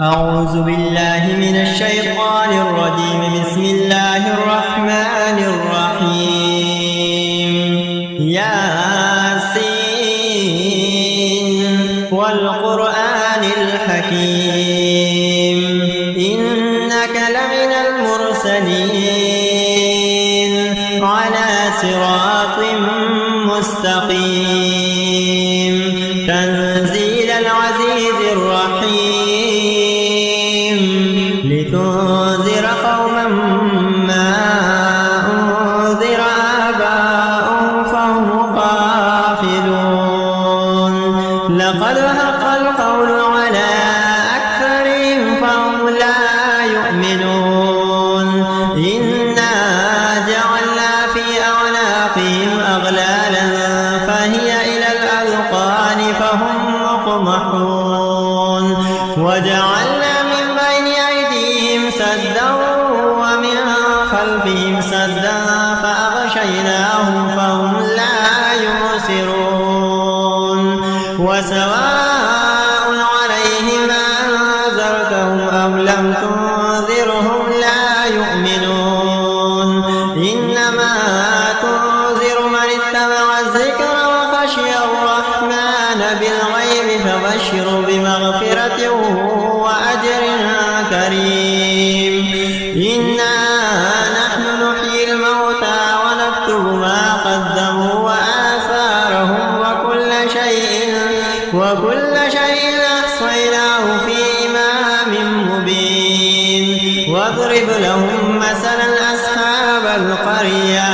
أعوذ بالله من الشيطان الرجيم. بسم الله الرحمن الرحيم. ياسين والقرآن الحكيم إنك لمن المرسلين على صراط مستقيم تنزيل العزيز الرحيم لتنذر قوما ما أنذر آباؤهم فهم غافلون. لقد حق القول على أكثرهم فهم لا يؤمنون. إنا جعلنا في أعناقهم أغلالا فهي إلى الأذقان فهم مقمحون. وجعلنا من بين أيديهم سدا ومن خلفهم سدا فأغشيناهم فهم لا يبصرون. وسواء عليهم أنذرتهم أم لم تنذرهم لا يؤمنون. إنما تنذر من اتبع الذكر وخشي الرحمن بالغيب فبشر بمغفرة وأجر كريم. إنا نحن نحيي الموتى ونكتب ما قدموا وآثارهم وكل شيء أحصيناه في إمام مبين. واضرب لهم مثلا أصحاب القرية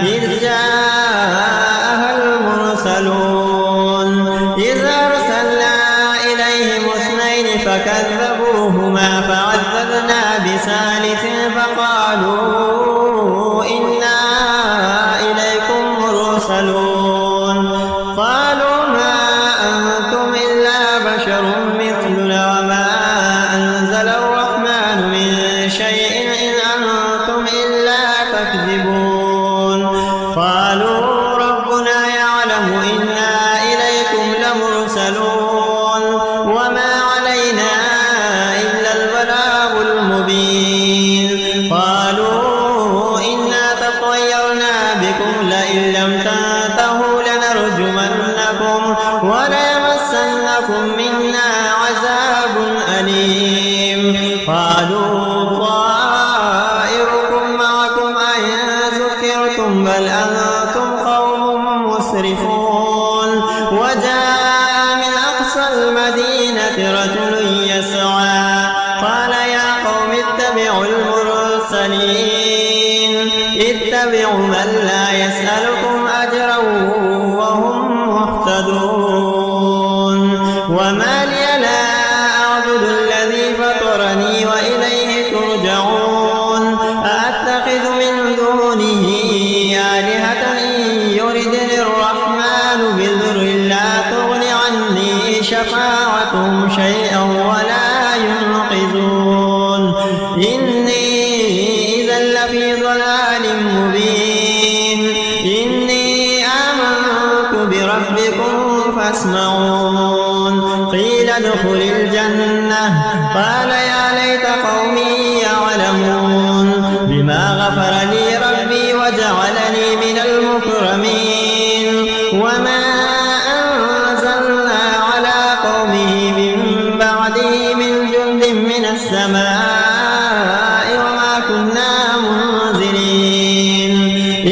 إذ جاءها المرسلون إذ أرسلنا إليهم اثنين فكذبوهما فعززنا بثالث فقالوا إنا إليكم مرسلون. قالوا ما أنتم إلا بشر مثلنا وما أنزل الرحمن من شيء إن أنتم إلا تكذبون. قالوا ربنا يعلم إنا إليكم لمرسلون وما علينا إلا البلاغ المبين. قالوا إنا تطيرنا بكم لئن لم تنتهوا لنرجمنكم وليمسنكم منا عذاب أليم. قالوا طائركم معكم أئن ذكرتم بل أنتم قوم مسرفون. وجاء من أقصى المدينة رجل يسعى قال يا قوم اتبعوا المرسلين اتبعوا من لا يسألكم أجرا وهم مهتدون. وما لي لا أعبد الذي فطرني وإليه ترجعون. أأتخذ من دونه آلهة إن يردني الرحمن بضر لا تغن عني شفاعتهم شيئا ولا ينقذون. إني إذا لفي ضلال مبين. إني آمنت بربكم فاسمعون. قيل ادخل الجنة قال يا ليت قومي يعلمون بما غفر لي ربي وجعلني من المكرمين. وما أنزلنا على قومه من بعده من جند من السماء وما كنا منزلين.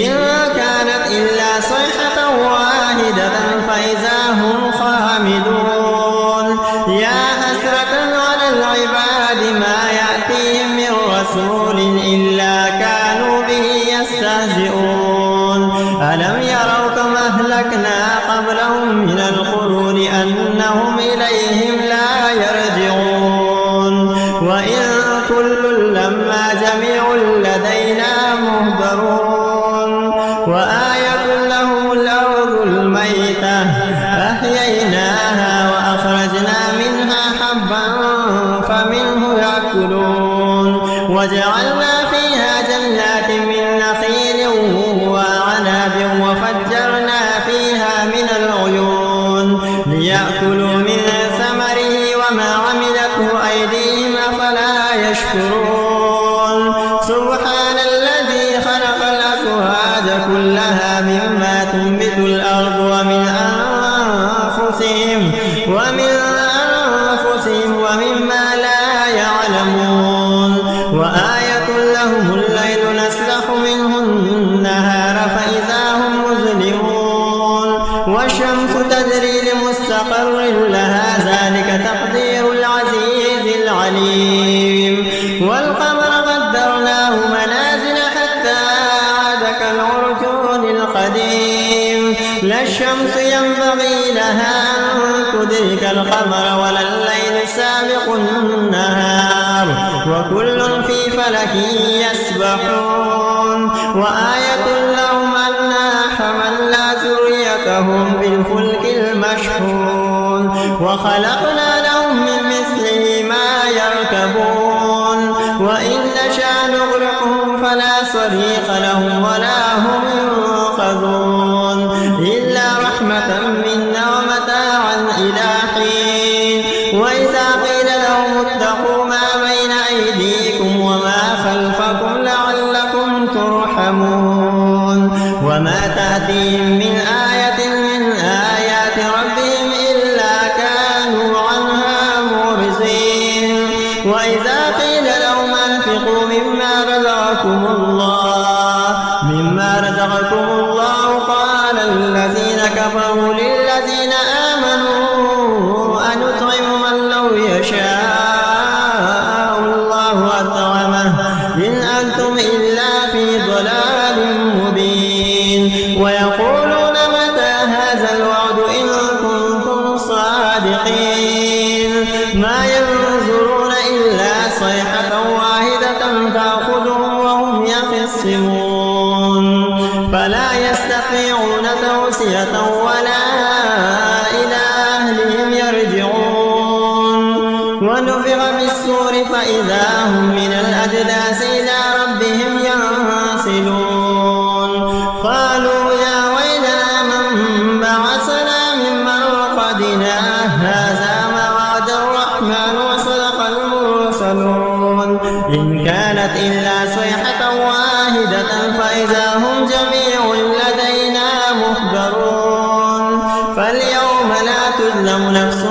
إن كانت إلا صيحة واحدة فإذا هم خامدون. يا حسرة على العباد ما يأتيهم من رسول إلا كانوا به يستهزئون. ألم يروا كم أهلكنا قبلهم من القرون أنهم إليهم لا يرجعون. وإن كل لما جميع لدينا مهضرون. وآية لهم الأرض الميتة أحييناها وأخرجنا منها حبا فمنه يأكلون. وجعلنا فيها جنات من نخيل وعنب وفجرنا فيها من العيون ليأكلوا من ثمره وما عملته علقوا أيديهم أفلا يشكرون سبحان الذي خلق الأزواج كلها مما تنبت الأرض ومما لا يعلمون وآية لهم الليل نسلخ منه النهار فإذا هم مظلمون والشمس تجري لمستقر لها ذلك تقدير العزيز العليم والقمر قدرناه منازل حتى عاد كالعرجون القديم لا الشمس ينبغي لها أن تدرك القمر ولا الليل سابق النهار وكل في فلك يسبحون وآية لهم أنا حملنا ذريتهم في الفلك المشحون وخلقنا لهم من مثله ما يركبون وإن نشأ نغرقهم فلا صريخ لهم ولا هم ينقذون إلا رحمة منا ومتاعا إلى حين وإذا قيل لهم اتقوا ما بين أيديكم وما خلفكم لعلكم ترحمون وما تأتيهم من آية من آيات ربهم إلا كانوا عنها معرضين وإذا قيل لهم أنفقوا مما رزقكم الله قال الذين كفروا للذين آمنوا أنطعم من لو يشاء الله أطعمه إن أنتم إلا في ضلال مبين ويقولون متى هذا الوعد إن كنتم صادقين ما ينظرون إلا صيحة واحدة تأخذهم وهم يخصمون فلا يستطيعون توصية ولا إلى أهلهم يرجعون ونفخ في الصور فإذا هم من الأجداث إلى ربهم ينسلون قالوا يا ويلنا من بعثنا من مرقدنا هذا ما وعد الرحمن وصدق المرسلون إن كانت إلا صيحة واحدة فإذا هم جميع لدينا محضرون فاليوم لا تظلم نفس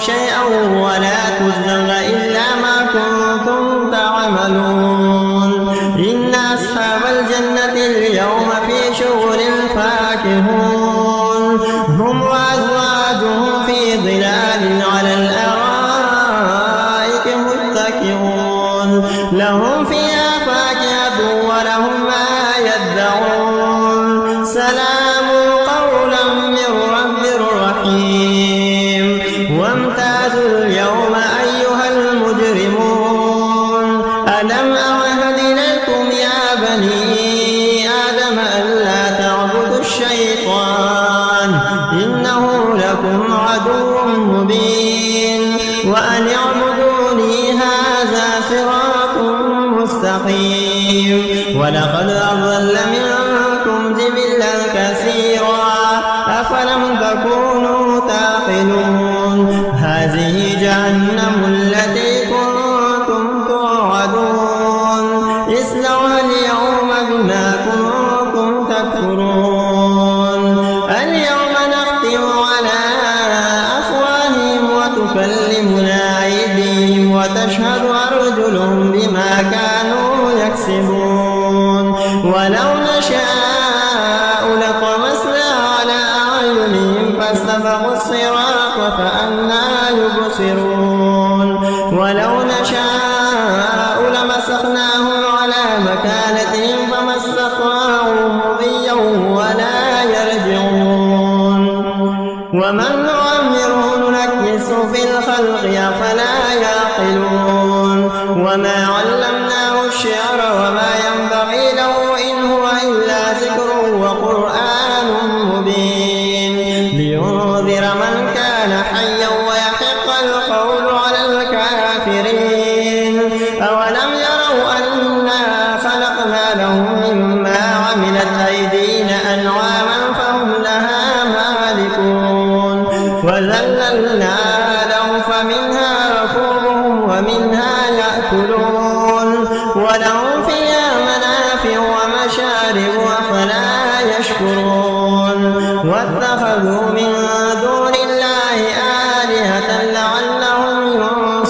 شيئا ولا تجزون إلا ما كنتم تعملون إن أصحاب الجنة اليوم في شغل فاكهون هم وأزواجهم في ظلال على الأرائك متكئون لهم فيها فاكهة ولهم ما يدعون سلام قولا من رب رحيم وامتازوا اليوم أيها المجرمون ألم أعهد إليكم يا بني آدم ألا تعبدوا الشيطان إنه لكم عدو مبين وأن اعبدوني هذا صراط مستقيم ولقد أضل منكم جبلا كثيرا أفلم تكونوا تعقلون هذه جهنم التي كنتم توعدون اصلوها اليوم بما كنتم تكفرون اليوم نختم على أفواههم وتكلمنا أيديهم وتشهد أرجلهم بما كانوا يكسبون ولو نشاء لطمسنا على أعينهم فاستبقوا الصراط فأنى يبصرون ولو نشاء لمسخناهم على مكانتهم فما استطاعوا مضيا ولا يرجعون ومن نعمره ننكسه في الخلق أفلا يعقلون وما علمناه الشعر وما ينبغي له إن هو إلا ذكر وقرآن مبين لينذر من كان حيا ويحق القول على الكافرين أولم يروا أنا خلقنا لهم مما عملت أيدينا أنعاما فهم لها مالكون وذللنا لهم فمنها ركوبهم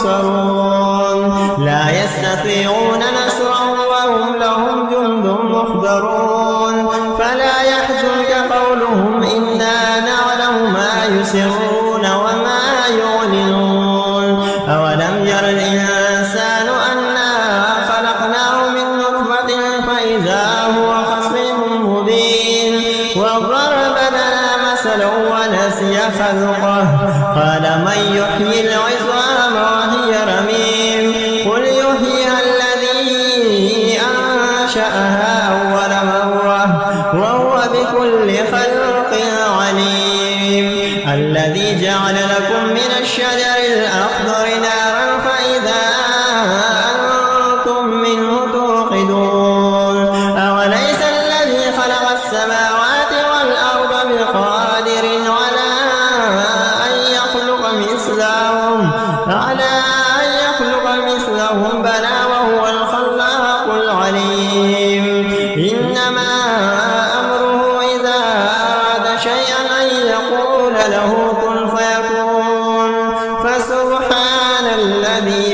ينصرون لا يستطيعون نصرهم وهم لهم جند محضرون فلا يحزنك قولهم إنا نعلم ما يسرون وما يعلنون أولم ير الإنسان أنا خلقناه من نطفة فإذا هو خصيم مبين وضرب لنا مثلا ونسي خلقه قال من يحيي العظام وهي رميم قل يحييها الذي أنشأها أول مرة وهو بكل خلق عليم الذي جعل لكم من الشجر الأخضر نارا فإذا أنتم منه توقدون أوليس الذي خلق السماوات والأرض بقادر على أن يخلق مثلهم بلى وهو الخلاق العليم إنما أمره إذا أراد شيئا أن يقول له كن فيكون فسبحان الذي